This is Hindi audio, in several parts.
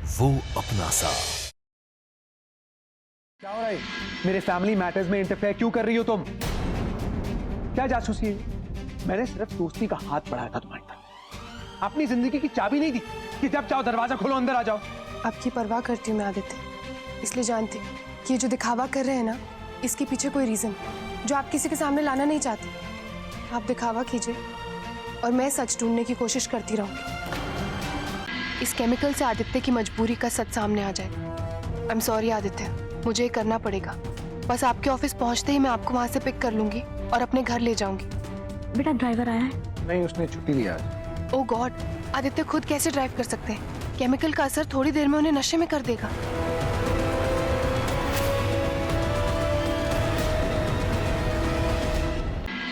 वो अपना सा। क्या हो रहा है? मेरे फैमिली मैटर्स में इंटरफेयर क्यों कर रही हो तुम? क्या जासूसी है? मैंने सिर्फ दोस्ती का हाथ बढ़ाया था तुम्हारी तरफ। अपनी जिंदगी की चाबी नहीं दी कि जब चाहो दरवाजा खोलो अंदर आ जाओ। आपकी परवाह करती हूँ मैं आदित्य, इसलिए जानती हूँ कि ये जो दिखावा कर रहे हैं ना, इसके पीछे कोई रीजन जो आप किसी के सामने लाना नहीं चाहते। आप दिखावा कीजिए और मैं सच ढूंढने की कोशिश करती रहूंगी। इस केमिकल से आदित्य की मजबूरी का सच सामने आ जाए। आई एम सॉरी आदित्य, मुझे ये करना पड़ेगा। बस आपके ऑफिस पहुंचते ही मैं आपको वहां से पिक कर लूंगी और अपने घर ले जाऊंगी। बेटा ड्राइवर आया है? नहीं, उसने छुट्टी ली आज। ओह गॉड, आदित्य खुद कैसे ड्राइव कर सकते हैं? केमिकल का असर थोड़ी देर में उन्हें नशे में कर देगा।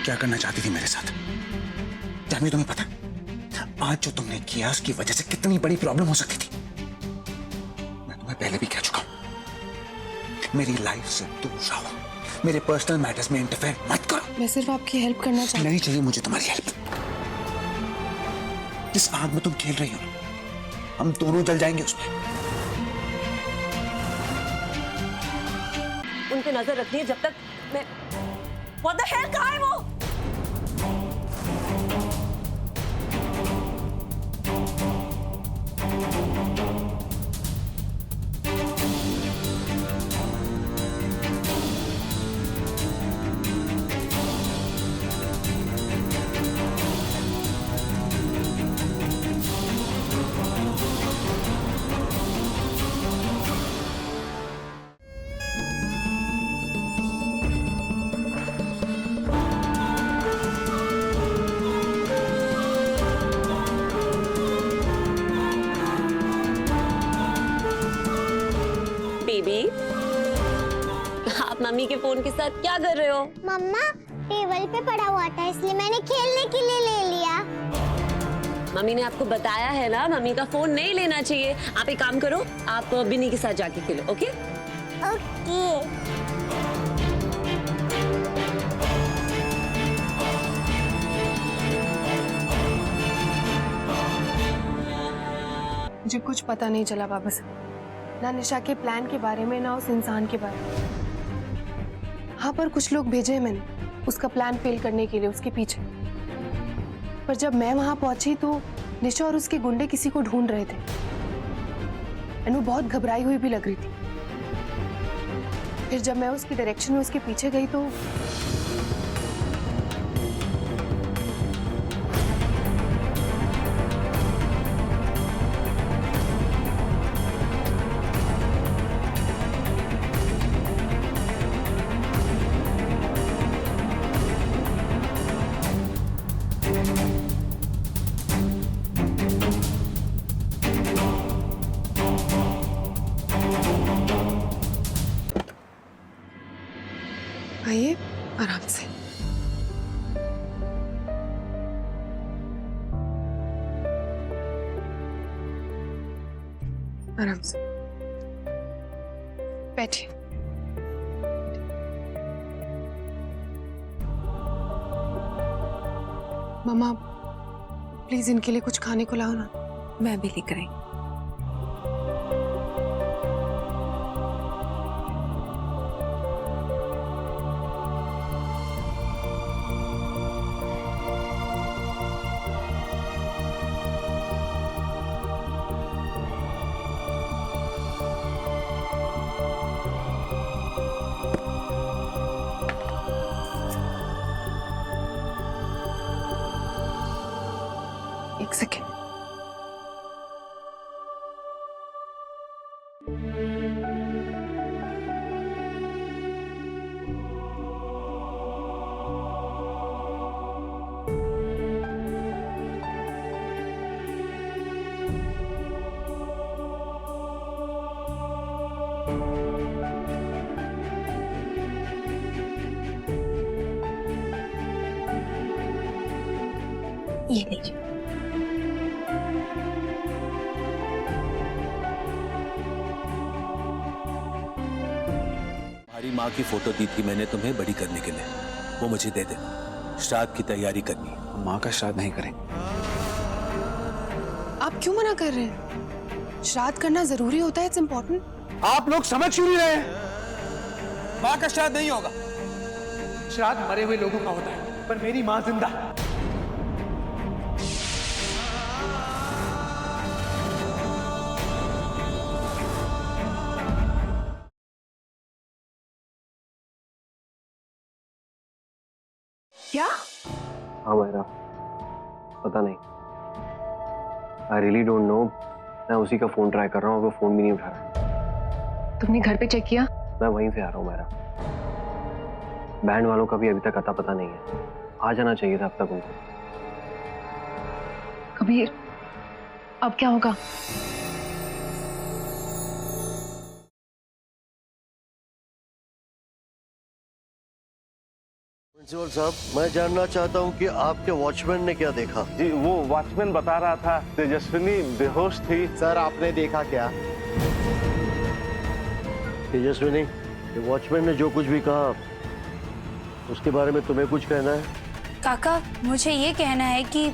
क्या करना चाहती थी मेरे साथ? जानवी, तुम्हें पता आज जो तुमने किया उसकी वजह से कितनी बड़ी प्रॉब्लम हो सकती थी। मैं तुम्हें पहले भी कह चुका हूं, मेरी लाइफ से दूर रहो, मेरे पर्सनल मैटर्स में इंटरफेयर मत करो। मैं सिर्फ आपकी हेल्प करना चाहती हूँ। नहीं चाहिए मुझे तुम्हारी हेल्प। जिस आग में तुम खेल रही हो हम दोनों जल जाएंगे उसमें। उन पे नजर रखनी है जब तक मैं। What the hell, कहाँ है वो? बेबी, आप मम्मी के फोन के साथ क्या कर रहे हो? मम्मा, टेबल पे पड़ा हुआ था इसलिए मैंने खेलने के लिए ले लिया। मम्मी ने आपको बताया है ना, मम्मी का फोन नहीं लेना चाहिए। आप एक काम करो, आप बिनी के साथ जाके खेलो। Okay okay. मुझे कुछ पता नहीं चला वापस, ना निशा के प्लान के बारे में ना उस इंसान के बारे में। हाँ, पर कुछ लोग भेजे हैं मैंने उसका प्लान फेल करने के लिए उसके पीछे। पर जब मैं वहां पहुंची तो निशा और उसके गुंडे किसी को ढूंढ रहे थे और वो बहुत घबराई हुई भी लग रही थी। फिर जब मैं उसकी डायरेक्शन में उसके पीछे गई तो आइए आराम से। आराम से बैठिए। मम्मा प्लीज इनके लिए कुछ खाने को लाओ ना। मैं भी लेकर आई। एक सेकेंड। ये लीजिए। हमारी माँ की फोटो दी थी मैंने तुम्हें बड़ी करने के लिए, वो मुझे दे देना। श्राद्ध की तैयारी करनी है। माँ का श्राद्ध नहीं करें। आप क्यों मना कर रहे हैं? श्राद्ध करना जरूरी होता है, इट्स इम्पोर्टेंट। आप लोग समझ क्यों नहीं रहे हैं? माँ का श्राद्ध नहीं होगा। श्राद्ध मरे हुए लोगों का होता है, पर मेरी माँ जिंदा है। क्या? हाँ मायरा, पता नहीं, आई रियली डोंट नो। मैं उसी का फोन ट्राई कर रहा हूँ, वो फोन भी नहीं उठा रहा। तुमने घर पे चेक किया? मैं वहीं से आ रहा हूँ मायरा। बैंड वालों का भी अभी तक अता पता नहीं है। आ जाना चाहिए था अब तक उनको। कबीर, अब क्या होगा? प्रिंसिपल साहब, मैं जानना चाहता हूं कि आपके वॉचमैन ने क्या देखा। जी, वो वॉचमैन बता रहा था तेजस्विनी बेहोश थी। सर, आपने देखा क्या? तेजस्विनी, ये वॉचमैन ने जो कुछ भी कहा उसके बारे में तुम्हें कुछ कहना है? काका, मुझे ये कहना है कि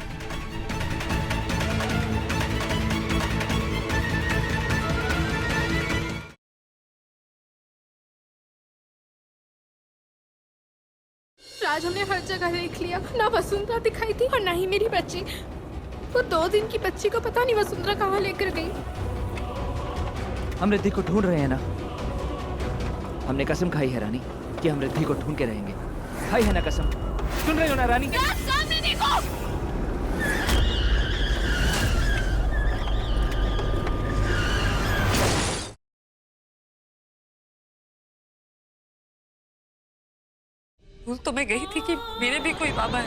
आज हमने हर जगह देख लिया, ना वसुंधरा दिखाई थी और ना ही मेरी बच्ची। वो 2 दिन की बच्ची को पता नहीं वसुंधरा कहाँ लेकर गई। हम रिद्धि को ढूंढ रहे हैं ना। हमने कसम खाई है रानी कि हम रिद्धि को ढूंढ के रहेंगे। खाई है ना कसम, सुन रही हो ना रानी? सामने देखो। भूल तो मैं गई थी कि मेरे भी कोई बाबा है,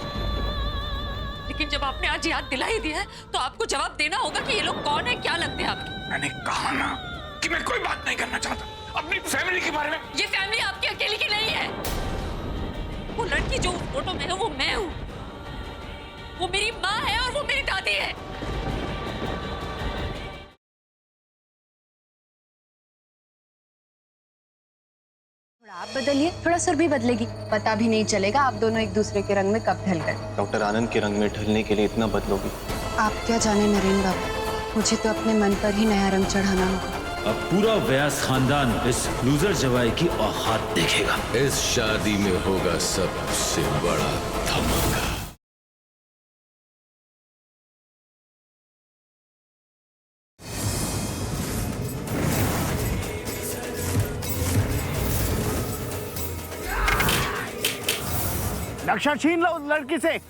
लेकिन जब आपने आज याद दिला ही दिया है तो आपको जवाब देना होगा कि ये लोग कौन है, क्या लगते हैं आपके। मैंने कहा ना कि मैं कोई बात नहीं करना चाहता अपनी फैमिली के बारे में। ये फैमिली आपकी अकेली की नहीं है। वो लड़की जो उस फोटो में है वो मैं हूँ, वो मेरी माँ है और वो मेरी दादी है। आप बदलिए, थोड़ा सुर भी बदलेगी, पता भी नहीं चलेगा आप दोनों एक दूसरे के रंग में कब ढल गए। डॉक्टर आनंद के रंग में ढलने के लिए इतना बदलोगी? आप क्या जाने नरेंद्र बाबू, मुझे तो अपने मन पर ही नया रंग चढ़ाना होगा। अब पूरा व्यास खानदान इस लूजर जवाई की औकात देखेगा। इस शादी में होगा सबसे बड़ा धमाका। नक्शा छीन लो उस लड़की से। इस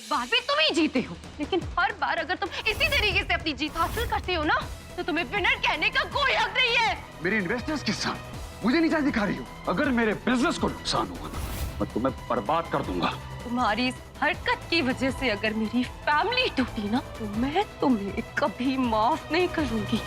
बार भी तुम ही जीते हो, लेकिन हर बार अगर तुम इसी तरीके से अपनी जीत हासिल करते हो ना, तो तुम्हें विनर कहने का कोई हक नहीं है। मेरे इन्वेस्टर्स के साथ मुझे नीचा दिखा रही हो। अगर मेरे बिजनेस को नुकसान हुआ ना, मैं तुम्हें बर्बाद कर दूंगा। तुम्हारी इस हरकत की वजह से अगर मेरी फैमिली टूटी ना, तो मैं तुम्हें कभी माफ नहीं करूंगी।